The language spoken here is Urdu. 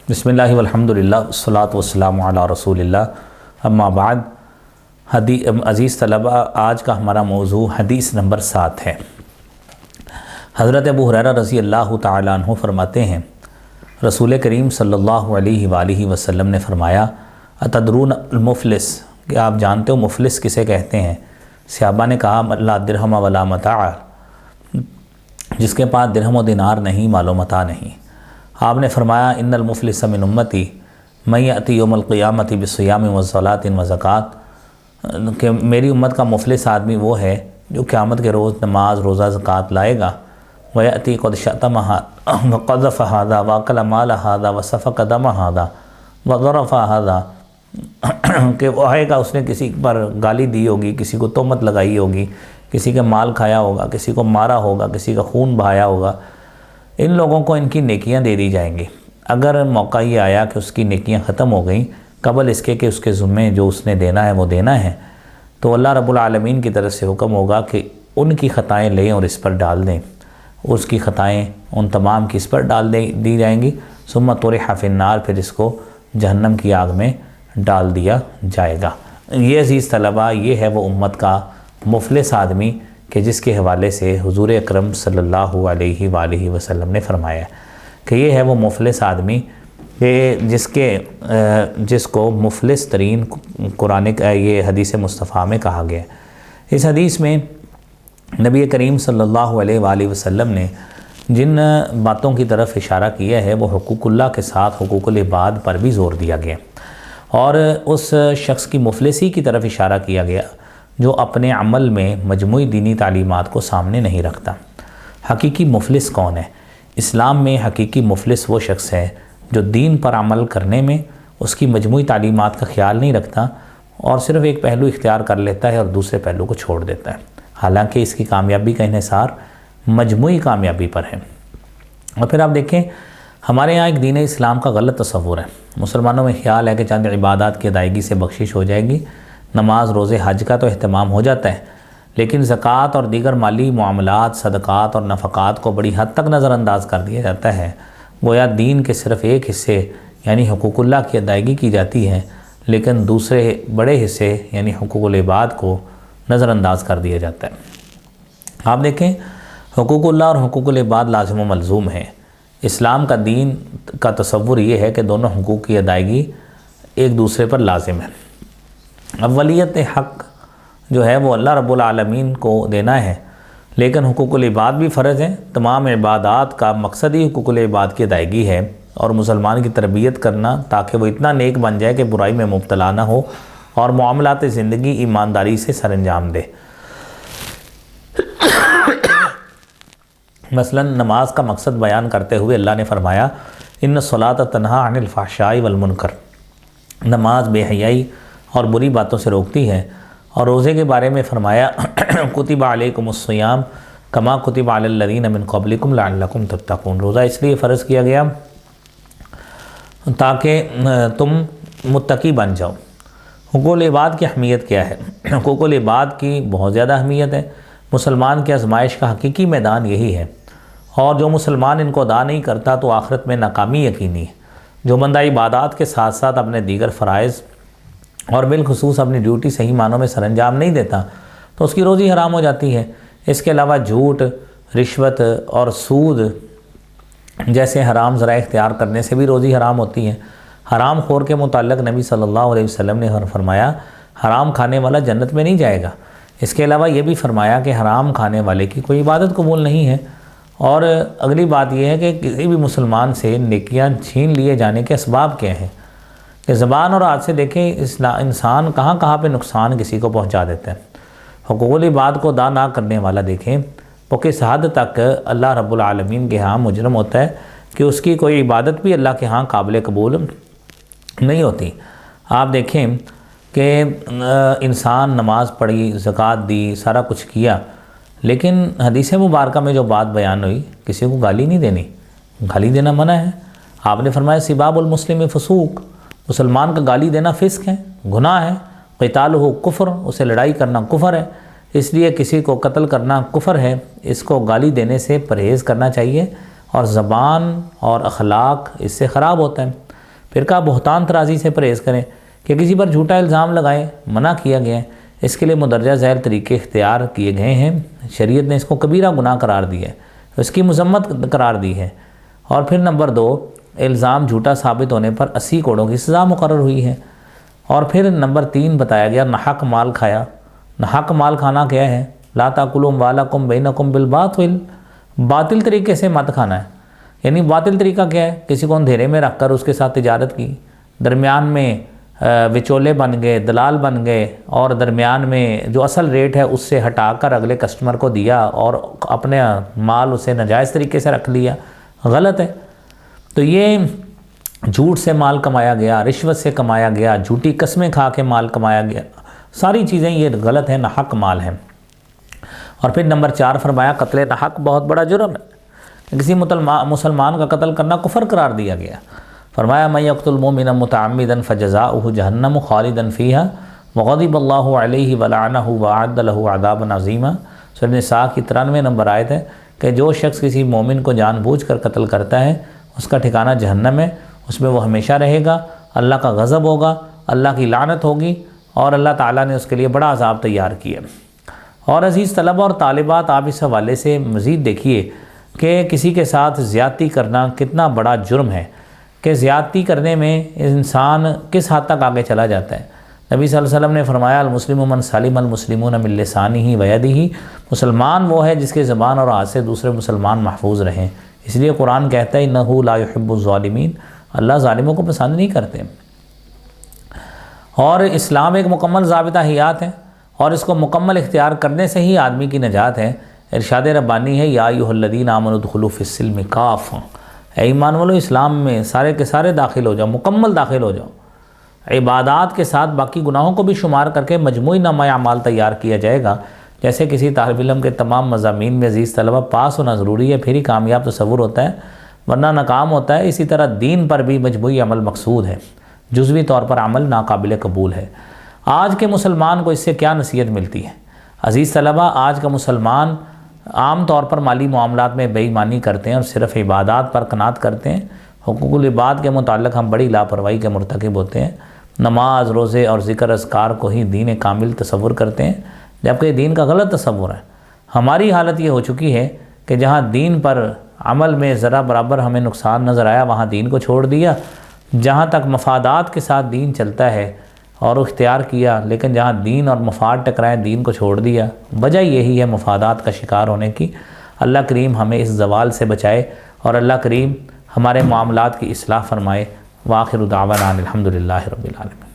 بسم اللہ والحمدللہ والصلاۃ والسلام علی رسول اللہ اما بعد عزیز طلبہ، آج کا ہمارا موضوع حدیث نمبر 7 ہے۔ حضرت ابو ہریرہ رضی اللہ تعالیٰ عنہ فرماتے ہیں، رسول کریم صلی اللہ علیہ وآلہ وسلم نے فرمایا، اتدرون المفلس، کہ آپ جانتے ہو مفلس کسے کہتے ہیں؟ صحابہ نے کہا، لا درہم ولا متاع، جس کے پاس درہم و دینار نہیں، مال و متاع نہیں۔ آپ نے فرمایا، ان المفلس من امتی من یأتی یوم القیامت بصیام وصلاۃ وزکوٰۃ، کہ میری امت کا مفلس آدمی وہ ہے جو قیامت کے روز نماز، روزہ، زکوٰۃ لائے گا۔ ویأتی قد شتم وقذف ھذا واکل مال ھذا وسفک دم ھذا وضرب ھذا، کہ وہ آئے گا، اس نے کسی پر گالی دی ہوگی، کسی کو تہمت لگائی ہوگی، کسی کے مال کھایا ہوگا، کسی کو مارا ہوگا، کسی کا خون بہایا ہوگا۔ ان لوگوں کو ان کی نیکیاں دے دی جائیں گی۔ اگر موقع یہ آیا کہ اس کی نیکیاں ختم ہو گئیں قبل اس کے کہ اس کے ذمے جو اس نے دینا ہے وہ دینا ہے، تو اللہ رب العالمین کی طرف سے حکم ہوگا کہ ان کی خطائیں لیں اور اس پر ڈال دیں۔ اس کی خطائیں ان تمام کی اس پر ڈال دی جائیں گی۔ ثم طرح فی النار، پھر اس کو جہنم کی آگ میں ڈال دیا جائے گا۔ یہ عزیز طلبہ، یہ ہے وہ امت کا مفلس آدمی کہ جس کے حوالے سے حضور اکرم صلی اللہ علیہ وآلہ وسلم نے فرمایا کہ یہ ہے وہ مفلس آدمی کہ جس کو مفلس ترین قرآن کا یہ حدیث مصطفیٰ میں کہا گیا ہے۔ اس حدیث میں نبی کریم صلی اللہ علیہ وآلہ وسلم نے جن باتوں کی طرف اشارہ کیا ہے وہ حقوق اللہ کے ساتھ حقوق العباد پر بھی زور دیا گیا، اور اس شخص کی مفلسی کی طرف اشارہ کیا گیا جو اپنے عمل میں مجموعی دینی تعلیمات کو سامنے نہیں رکھتا۔ حقیقی مفلس کون ہے؟ اسلام میں حقیقی مفلس وہ شخص ہے جو دین پر عمل کرنے میں اس کی مجموعی تعلیمات کا خیال نہیں رکھتا اور صرف ایک پہلو اختیار کر لیتا ہے اور دوسرے پہلو کو چھوڑ دیتا ہے، حالانکہ اس کی کامیابی کا انحصار مجموعی کامیابی پر ہے۔ اور پھر آپ دیکھیں، ہمارے یہاں ایک دین اسلام کا غلط تصور ہے۔ مسلمانوں میں خیال ہے کہ چند عبادات کی ادائیگی سے بخشش ہو جائے گی، نماز، روزے، حج کا تو اہتمام ہو جاتا ہے، لیکن زکوٰۃ اور دیگر مالی معاملات، صدقات اور نفقات کو بڑی حد تک نظر انداز کر دیا جاتا ہے۔ گویا دین کے صرف ایک حصے یعنی حقوق اللہ کی ادائیگی کی جاتی ہے، لیکن دوسرے بڑے حصے یعنی حقوق العباد کو نظر انداز کر دیا جاتا ہے۔ آپ دیکھیں، حقوق اللہ اور حقوق العباد لازم و ملزوم ہیں۔ اسلام کا دین کا تصور یہ ہے کہ دونوں حقوق کی ادائیگی ایک دوسرے پر لازم ہے۔ اولیت حق جو ہے وہ اللہ رب العالمین کو دینا ہے، لیکن حقوق العباد بھی فرض ہیں۔ تمام عبادات کا مقصد ہی حقوق العباد کی ادائیگی ہے اور مسلمان کی تربیت کرنا تاکہ وہ اتنا نیک بن جائے کہ برائی میں مبتلا نہ ہو اور معاملات زندگی ایمانداری سے سر انجام دے۔ مثلا نماز کا مقصد بیان کرتے ہوئے اللہ نے فرمایا، ان الصلاۃ تنہی عن الفحشاء والمنکر، نماز بے حیائی اور بری باتوں سے روکتی ہے۔ اور روزے کے بارے میں فرمایا، کتب علیکم الصیام کما کتب علی الذین من قبلکم لعلکم تتقون، روزہ اس لیے فرض کیا گیا تاکہ تم متقی بن جاؤ۔ حقوق العباد کی اہمیت کیا ہے؟ حقوق العباد کی بہت زیادہ اہمیت ہے۔ مسلمان کی آزمائش کا حقیقی میدان یہی ہے، اور جو مسلمان ان کو ادا نہیں کرتا تو آخرت میں ناکامی یقینی ہے۔ جو بندہ عبادات کے ساتھ ساتھ اپنے دیگر فرائض اور بالخصوص اپنی ڈیوٹی صحیح معنوں میں سر انجام نہیں دیتا تو اس کی روزی حرام ہو جاتی ہے۔ اس کے علاوہ جھوٹ، رشوت اور سود جیسے حرام ذرائع اختیار کرنے سے بھی روزی حرام ہوتی ہے۔ حرام خور کے متعلق نبی صلی اللہ علیہ وسلم نے فرمایا، حرام کھانے والا جنت میں نہیں جائے گا۔ اس کے علاوہ یہ بھی فرمایا کہ حرام کھانے والے کی کوئی عبادت قبول نہیں ہے۔ اور اگلی بات یہ ہے کہ کسی بھی مسلمان سے نیکیاں چھین لیے جانے کے اسباب کیا ہیں، کہ زبان اور ہاتھ سے دیکھیں انسان کہاں کہاں پہ نقصان کسی کو پہنچا دیتا ہے۔ حقوق العباد کو ادا نہ کرنے والا دیکھیں وہ کس حد تک اللہ رب العالمین کے ہاں مجرم ہوتا ہے کہ اس کی کوئی عبادت بھی اللہ کے ہاں قابل قبول نہیں ہوتی۔ آپ دیکھیں کہ انسان نماز پڑھی، زکوٰۃ دی، سارا کچھ کیا، لیکن حدیث مبارکہ میں جو بات بیان ہوئی، کسی کو گالی نہیں دینی، گالی دینا منع ہے۔ آپ نے فرمایا، سباب المسلم فسوق، مسلمان کا گالی دینا فسق ہے، گناہ ہے۔ قتالہ کفر، اسے لڑائی کرنا کفر ہے، اس لیے کسی کو قتل کرنا کفر ہے، اس کو گالی دینے سے پرہیز کرنا چاہیے، اور زبان اور اخلاق اس سے خراب ہوتا ہے۔ پھر کہا بہتان ترازی سے پرہیز کریں کہ کسی پر جھوٹا الزام لگائیں، منع کیا گیا ہے، اس کے لیے مندرجہ ذیل طریقے اختیار کیے گئے ہیں، شریعت نے اس کو کبیرہ گناہ قرار دیا ہے، اس کی مذمت قرار دی ہے۔ اور پھر نمبر 2، الزام جھوٹا ثابت ہونے پر 80 کوڑوں کی سزا مقرر ہوئی ہے۔ اور پھر نمبر 3 بتایا گیا ناحق مال کھایا۔ ناحق مال کھانا کیا ہے؟ لا تاکلوا اموالکم بینکم بالباطل، باطل طریقے سے مت کھانا ہے۔ یعنی باطل طریقہ کیا ہے؟ کسی کو اندھیرے میں رکھ کر اس کے ساتھ تجارت کی، درمیان میں وچولے بن گئے، دلال بن گئے، اور درمیان میں جو اصل ریٹ ہے اس سے ہٹا کر اگلے کسٹمر کو دیا اور اپنے مال اسے ناجائز طریقے سے رکھ لیا، غلط ہے۔ تو یہ جھوٹ سے مال کمایا گیا، رشوت سے کمایا گیا، جھوٹی قسمیں کھا کے مال کمایا گیا، ساری چیزیں یہ غلط ہیں، ناحق مال ہیں۔ اور پھر نمبر 4 فرمایا قتل ناحق بہت بڑا جرم ہے، کسی مسلمان کا قتل کرنا کفر قرار دیا گیا۔ فرمایا من یقتل مؤمنا متعمدا فجزاؤہ جہنم خالدا فیہا وغضب اللہ علیہ ولعنہ واعد لہ عذابا عظیما۔ سورۃ نساء کی 93 نمبر آیت ہے کہ جو شخص کسی مومن کو جان بوجھ کر قتل کرتا ہے اس کا ٹھکانہ جہنم ہے، اس میں وہ ہمیشہ رہے گا، اللہ کا غضب ہوگا، اللہ کی لعنت ہوگی، اور اللہ تعالیٰ نے اس کے لیے بڑا عذاب تیار کیا۔ اور عزیز طلبہ اور طالبات، آپ اس حوالے سے مزید دیکھیے کہ کسی کے ساتھ زیادتی کرنا کتنا بڑا جرم ہے، کہ زیادتی کرنے میں انسان کس حد تک آگے چلا جاتا ہے۔ نبی صلی اللہ علیہ وسلم نے فرمایا المسلم من سلم المسلمون من لسانہ ویدہ، مسلمان وہ ہے جس کے زبان اور ہاتھ سے دوسرے مسلمان محفوظ رہیں۔ اس لیے قرآن کہتا ہے انہ لا یحب الظالمین، اللہ ظالموں کو پسند نہیں کرتے۔ اور اسلام ایک مکمل ضابطہ حیات ہے، اور اس کو مکمل اختیار کرنے سے ہی آدمی کی نجات ہے۔ ارشاد ربانی ہے یا ایھا الذین آمنوا ادخلوا فی السلم کافہ، اے ایمان والو اسلام میں سارے کے سارے داخل ہو جاؤ، مکمل داخل ہو جاؤ۔ عبادات کے ساتھ باقی گناہوں کو بھی شمار کر کے مجموعی نامہ اعمال تیار کیا جائے گا۔ جیسے کسی طالب علم کے تمام مضامین میں عزیز طلبہ پاس ہونا ضروری ہے، پھر ہی کامیاب تصور ہوتا ہے، ورنہ ناکام ہوتا ہے۔ اسی طرح دین پر بھی مجموعی عمل مقصود ہے، جزوی طور پر عمل ناقابل قبول ہے۔ آج کے مسلمان کو اس سے کیا نصیحت ملتی ہے؟ عزیز طلبہ، آج کا مسلمان عام طور پر مالی معاملات میں بے ایمانی کرتے ہیں اور صرف عبادات پر قناعت کرتے ہیں۔ حقوق العباد کے متعلق ہم بڑی لاپرواہی کے مرتکب ہوتے ہیں، نماز، روزے اور ذکر اذکار کو ہی دین کامل تصور کرتے ہیں، جبکہ یہ دین کا غلط تصور ہے۔ ہماری حالت یہ ہو چکی ہے کہ جہاں دین پر عمل میں ذرا برابر ہمیں نقصان نظر آیا وہاں دین کو چھوڑ دیا، جہاں تک مفادات کے ساتھ دین چلتا ہے اور اختیار کیا، لیکن جہاں دین اور مفاد ٹکرائیں دین کو چھوڑ دیا۔ وجہ یہی ہے مفادات کا شکار ہونے کی۔ اللہ کریم ہمیں اس زوال سے بچائے، اور اللہ کریم ہمارے معاملات کی اصلاح فرمائے۔ وآخر دعوانا الحمدللہ رب العالمین۔